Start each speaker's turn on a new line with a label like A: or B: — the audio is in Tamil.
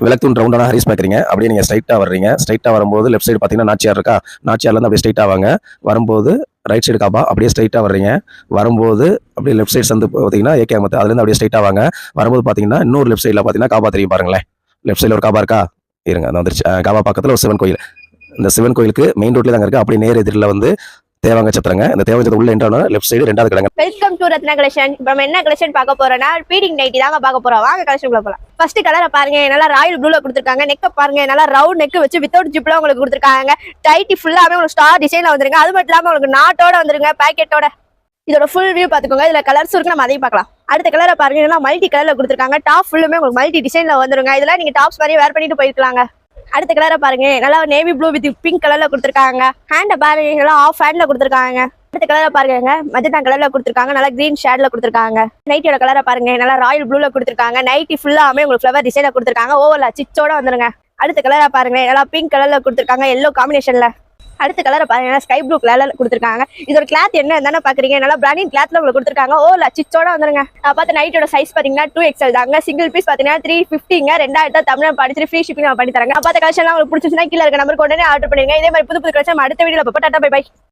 A: விளக்குத்தூண் ரவுண்டான ஹரிஸ் பார்க்குறீங்க. அப்படியே நீங்கள் ஸ்ட்ரைட்டாக வர்றீங்க. ஸ்ட்ரைட்டாக வரும்போது லெஃப்ட் சைடு பார்த்தீங்கன்னா நாச்சியார் இருக்கா? நாச்சியார்லேருந்து அப்படியே ஸ்ட்ரைட்டாக வாங்க. வரும்போது ரைட் சைடு காபா, அப்படியே ஸ்ட்ரைட்டாக வர்றீங்க. வரும்போது அப்படியே லெஃப்ட் சைடு சந்து பார்த்தீங்கன்னா ஏகே அகமத், அதுலேருந்து அப்படியே ஸ்ட்ரைட்டாக வாங்க. வரும்போது பார்த்தீங்கன்னா இன்னொரு லெஃப்ட் சைடில் பார்த்தீங்கன்னா காபா தெரியும் பாருங்களேன். லெஃப்ட் சைடில் ஒரு காபா இருக்கா? இருங்க அது வந்துருச்சு. காபா பக்கத்தில் ஒரு சிவன் கோயில். இந்த சிவன் கோயிலுக்கு மெயின் ரோட்லேயே தாங்க இருக்குது. அப்படியே நேர் எதிரில் வந்து தேவாங்க சத்திரங்க. இந்த தேவாங்க சத்திரம் உள்ள என்ட்ரான லெஃப்ட் சைடு 2வது கடைங்க.
B: Welcome to Ratna collection. இப்போ நம்ம என்ன கலெக்ஷன் பார்க்க போறோம்னா ஃபீடிங் நைட்டி தாங்க பார்க்க போறோம். வாங்க கலெக்ஷன் போலாம். ஃபர்ஸ்ட் கலரை பாருங்க, நல்லா ராயல் ப்ளூல கொடுத்துருக்காங்க. நெக்க பாருங்க, நல்லா ரவுண்ட் நெக் வச்சு வித்தவுட் ஜிப்ல உங்களுக்கு கொடுத்துருக்காங்க. டைட்டி ஃபுல்லாவே உங்களுக்கு ஸ்டார் டிசைன்ல வந்துருங்க. அது மட்டும் இல்லாம உங்களுக்கு நாட்டோட வந்துருங்க, பாக்கெட்டோட. இதோட ஃபுல் வியூ பாத்துக்கோங்க. இதுல கலர்ஸ் இருக்கு, நம்ம அதையும் பார்க்கலாம். அடுத்த கலரை பாருங்க, நல்லா மல்டி கலர்ல கொடுத்துருக்காங்க. டாப் ஃபுல்லுமே உங்களுக்கு மல்டி டிசைன்ல வந்துருங்க. இதெல்லாம் நீங்க டாப்ஸ் மாதிரி வேர் பண்ணிட்டு போயிருக்கலாங்க. அடுத்த கலரை பாருங்க, நல்லா நேவி ப்ளூ வித் பிங்க் கலர்ல கொடுத்துருக்காங்க. ஹேண்ட பாருங்க, நல்லா ஆஃப் ஹேண்ட்ல கொடுத்துருக்காங்க. அடுத்த கலரை பாருங்க, மஜந்தா கலர்ல கொடுத்துருக்காங்க. நல்லா கிரீன் ஷேட்ல கொடுத்துருக்காங்க. நைட்டியோட கலரை பாருங்க, நல்லா ராயல் ப்ளூல கொடுத்துருக்காங்க. நைட்டி ஃபுல்லாமே உங்களுக்கு ஃபிளவர் டிசைன்ல கொடுத்துருக்காங்க. ஓவர்ல சிச்சோட வந்துருங்க. அடுத்த கலரை பாருங்க, நல்லா பிங்க் கலர்ல கொடுத்துருக்காங்க, எல்லோ காம்பினேஷன்ல. அடுத்த கலரை பாருங்க, ஸ்கை ப்ளூ கலர்ல கொடுத்துருக்காங்க. இதோட கிளாத் என்ன தானே பாக்குறீங்க, நல்லா பிராண்டிங் கிளாத்ல உங்களுக்கு கொடுத்துருக்காங்க. ஓவர்ல சிச்சோட வந்துருங்க. பார்த்து நைட்டோட சைஸ் பாத்தீங்கன்னா 2XL தாங்க. சிங்கிள் பீஸ் பாத்தீங்கன்னா 350ங்க. 2000 தமிழ் படிச்சு ஃப்ரீ ஷிப்பிங் பண்ணி தராங்க. பார்த்த கலெக்ஷன் உங்களுக்கு பிடிச்சிருந்தா கீழே இருக்க நம்பர் கொண்டு ஆர்டர் பண்ணுங்க. இதே மாதிரி புது புது கலெக்ஷன் அடுத்த வீடியோல பார்ப்போம். Tata bye by.